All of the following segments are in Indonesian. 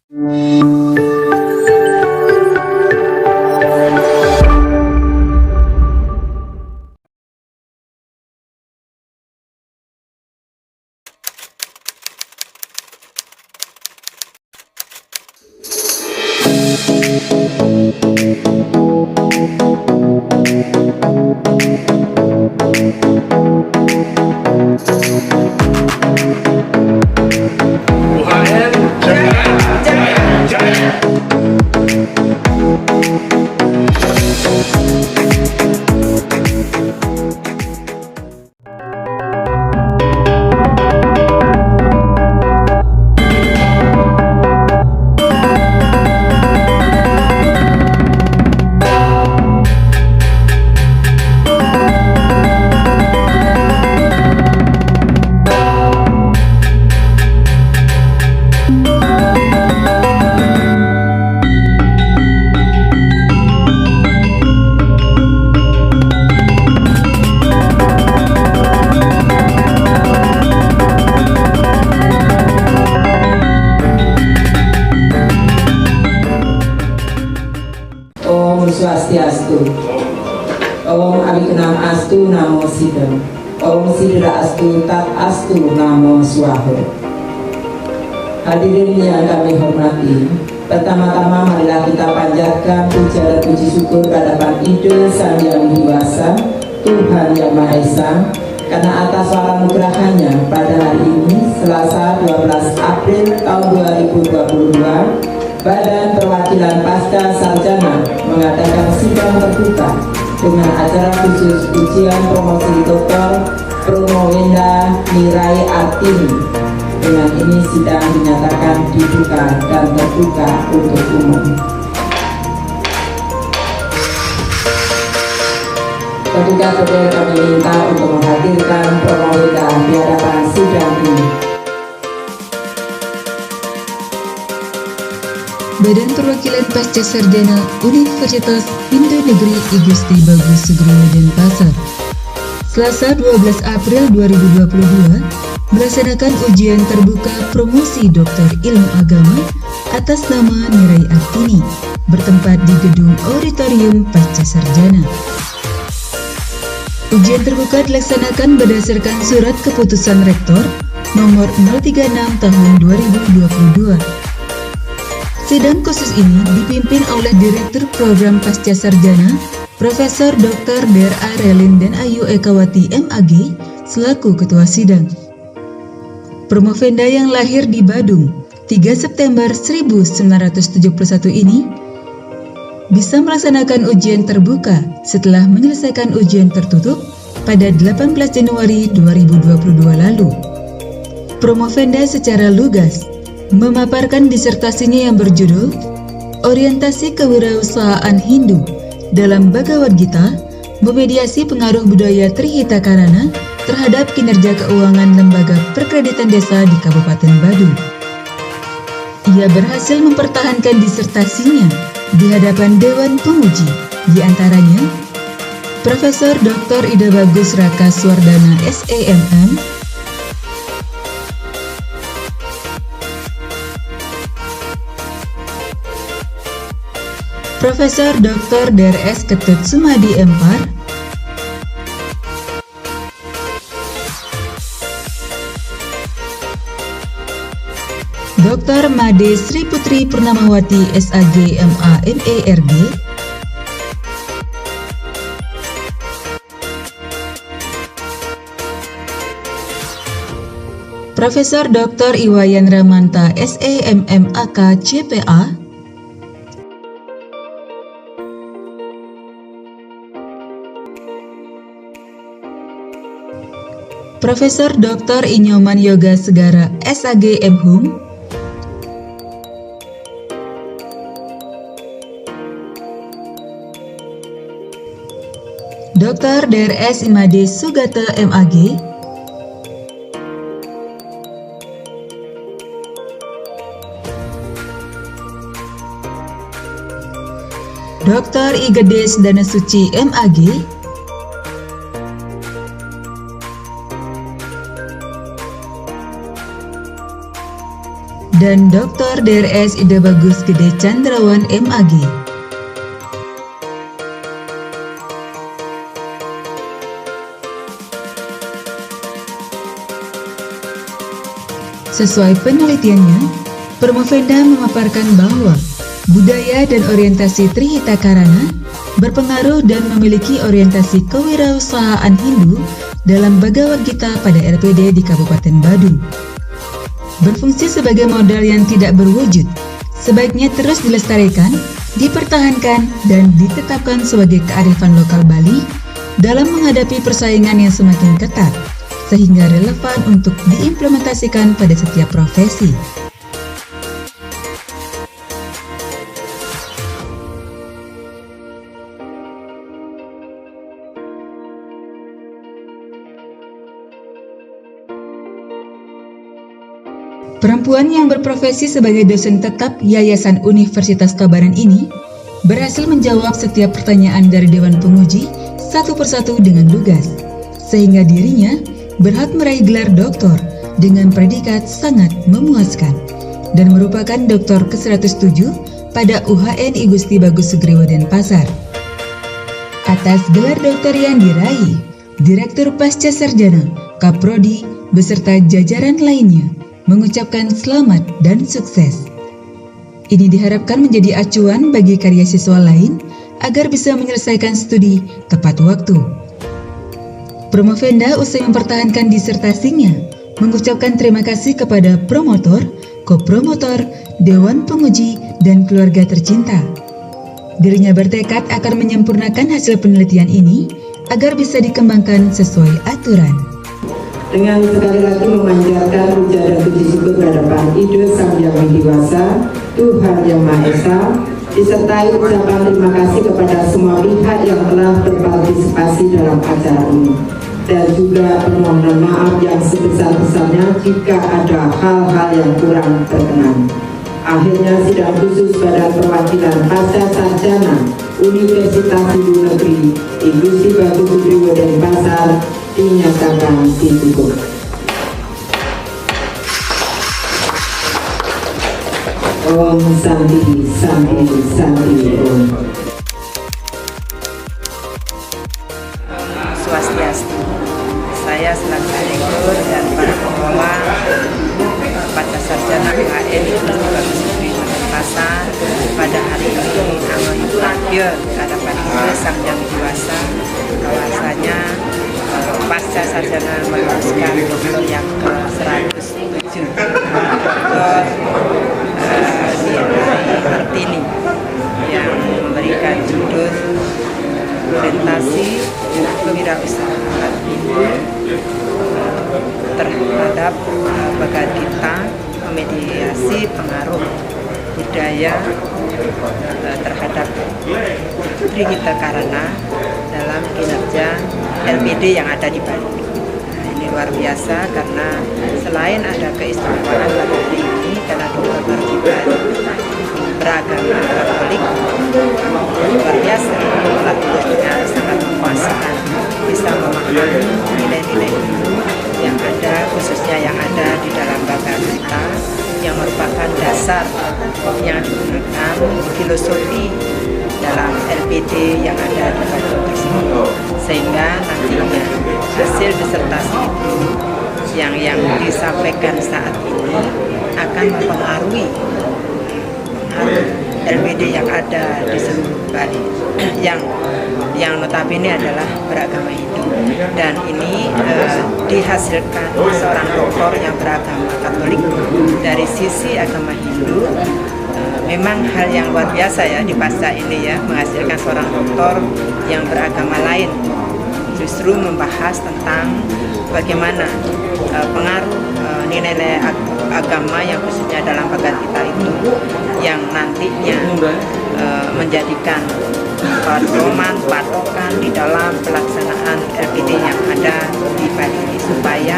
Om Swastiastu. Om Abikenam Astu Namo Sidam. Om Sidra Astu Tat Astu Namo Swaho. Hadirin yang kami hormati, pertama-tama marilah kita panjatkan puja dan puji syukur kehadapan Ide Sang Yang Wiwasa, Tuhan Yang Maha Esa, karena atas waranugrahanya pada hari ini, Selasa 12 April tahun 2022, Badan Perwakilan Pasca Sarjana mengadakan sidang terbuka dengan acara khusus ujian promosi Dr. Purnowenda Mirai Artini. Dengan ini sidang dinyatakan dibuka dan terbuka untuk umum. Petugas-petugas kami minta untuk menghadirkan Purnowenda di hadapan sidang ini. Badan Perwakilan Pasca Sarjana Universitas Hindu Negeri I Gusti Bagus Sugro Denpasar, Selasa 12 April 2022, melaksanakan ujian terbuka promosi Doktor Ilmu Agama atas nama Mirai Artini, bertempat di Gedung Auditorium Pasca Sarjana. Ujian terbuka dilaksanakan berdasarkan Surat Keputusan Rektor Nomor 036 Tahun 2022. Sidang khusus ini dipimpin oleh Direktur Program Pasca Sarjana Profesor Dr. D.R.A. Relin dan Ayu Ekawati MAG selaku Ketua Sidang. Promovenda yang lahir di Badung 3 September 1971 ini bisa melaksanakan ujian terbuka setelah menyelesaikan ujian tertutup pada 18 Januari 2022 lalu. Promovenda secara lugas memaparkan disertasinya yang berjudul Orientasi Kewirausahaan Hindu dalam Bhagavad Gita, memediasi pengaruh budaya Trihitakarana terhadap kinerja keuangan lembaga perkreditan desa di Kabupaten Badung. Ia berhasil mempertahankan disertasinya di hadapan Dewan Penguji, di antaranya Profesor Dr. Ida Bagus Raka Swardana SEMM, Profesor Dr. Drs. Ketut Sumadi Empar, Dr. Made Sri Putri Purnamawati SAG MA MERG, Profesor Dr. Iwayan Ramanta SEMM AK CPA, Profesor Dr. Inyoman Yoga Segara SAG MHum, Dr. Drs. Imade Sugata MAG, Dr. I Gedes Danasuci MAG, dan Dr. DRS Ida Bagus Gede Candrawan MAG. Sesuai penelitiannya, Promovenda memaparkan bahwa budaya dan orientasi Trihita Karana berpengaruh dan memiliki orientasi kewirausahaan Hindu dalam Bhagavad Gita pada LPD di Kabupaten Badung. Berfungsi sebagai modal yang tidak berwujud, sebaiknya terus dilestarikan, dipertahankan, dan ditetapkan sebagai kearifan lokal Bali dalam menghadapi persaingan yang semakin ketat, sehingga relevan untuk diimplementasikan pada setiap profesi. Perempuan yang berprofesi sebagai dosen tetap Yayasan Universitas Tabanan ini berhasil menjawab setiap pertanyaan dari Dewan Penguji satu persatu dengan lugas, sehingga dirinya berhak meraih gelar doktor dengan predikat sangat memuaskan dan merupakan doktor ke-107 pada UHN I Gusti Bagus Sugriwo Denpasar. Atas gelar doktor yang diraih, Direktur Pasca Sarjana, Kaprodi, beserta jajaran lainnya mengucapkan selamat dan sukses. Ini diharapkan menjadi acuan bagi karya siswa lain agar bisa menyelesaikan studi tepat waktu. Promovenda usai mempertahankan disertasinya, mengucapkan terima kasih kepada promotor, kopromotor, Dewan Penguji, dan keluarga tercinta. Dirinya bertekad akan menyempurnakan hasil penelitian ini agar bisa dikembangkan sesuai aturan. Dengan sekali lagi memanjatkan puja dan puji syukur kehadapan Ide Sang Yang Widiwasa, Tuhan Yang Maha Esa, disertai ucapan terima kasih kepada semua pihak yang telah berpartisipasi dalam acara ini, dan juga permohonan maaf yang sebesar-besarnya jika ada hal-hal yang kurang berkenan. Akhirnya sidang khusus Badan Perwakilan Pasca Sarjana Universitas Hindu Negeri I Gusti Bagus Sugriwo Denpasar dinyatakan ditutup. Om Santi Santi Santi Om. Swastiastu. Saya selaku direktur dan para pengelola Pasca Sarjana UHN Universitas Bagus Sugriwo Denpasar pada hari ini mengajukan hadapan Ide Sang Yang Widiwasa bahwasanya pasca sarjana meluluskan doktor yang ke-107 Dr. Martini yang memberikan judul orientasi kewirausahaan Hindu terhadap Bhagavad Gita, memediasi pengaruh budaya terhadap Trihita Karana dalam kinerja LPD yang ada di Bali. Ini luar biasa karena selain ada keistimewaan pada hari ini karena dokter di Bali beragama Katolik, luar biasa telah tulis dengan sangat memuaskan, bisa memahami nilai-nilai yang ada, khususnya yang ada di dalam Bhagavad Gita yang merupakan dasar yang digunakan filosofi dalam LPD yang ada di Bandung tersebut, sehingga nantinya hasil disertasi itu yang disampaikan saat ini akan mempengaruhi LPD yang ada di seluruh Bali yang notabene adalah beragama Hindu, dan ini dihasilkan seorang doktor yang beragama Katolik dari sisi agama Hindu. Memang hal yang luar biasa ya di pasca ini ya, menghasilkan seorang doktor yang beragama lain justru membahas tentang bagaimana pengaruh nilai-nilai agama yang khususnya dalam Bhagavad Gita itu yang nantinya menjadikan pedoman patokan di dalam pelaksanaan LPD yang ada di Bali ini, supaya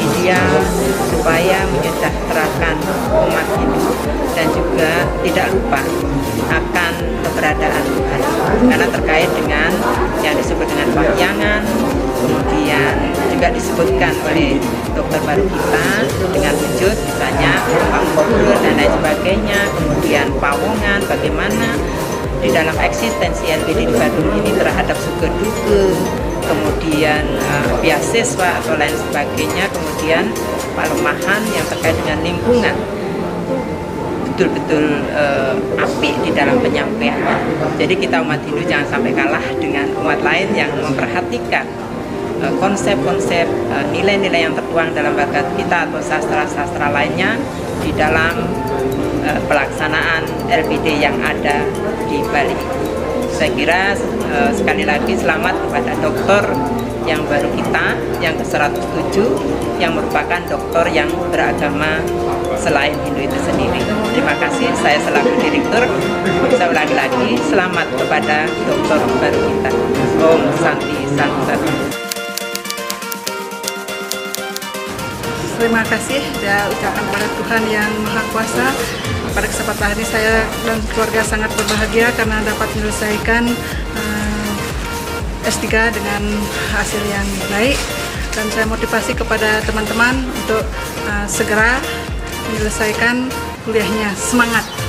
ideal, supaya menyejahterakan umat Hindu dan juga tidak lupa akan keberadaan Tuhan, karena terkait dengan yang disebut dengan wahyangan, Kemudian juga disebutkan oleh dokter baru kita dengan wujud misalnya Pamukul dan lain sebagainya, kemudian Pawongan, bagaimana di dalam eksistensi LPD di Badung ini terhadap suke-duke, kemudian beasiswa atau lain sebagainya, kemudian pelemahan yang terkait dengan lingkungan betul-betul apik di dalam penyampaian. Jadi kita umat Hindu jangan sampai kalah dengan umat lain yang memperhatikan konsep-konsep nilai-nilai yang tertuang dalam Bhagavad Gita atau sastra-sastra lainnya di dalam pelaksanaan LPD yang ada di Bali. Saya kira sekali lagi selamat kepada dokter yang baru kita, yang ke-107, yang merupakan dokter yang beragama selain Hindu itu sendiri. Terima kasih, saya selaku direktur. Saya ulangi lagi, selamat kepada dokter baru kita. Om Santi Santi. Terima kasih dan ucapkan kepada Tuhan Yang Maha Kuasa. Pada kesempatan ini saya dan keluarga sangat berbahagia karena dapat menyelesaikan S3 dengan hasil yang baik, dan saya motivasi kepada teman-teman untuk segera menyelesaikan kuliahnya. Semangat!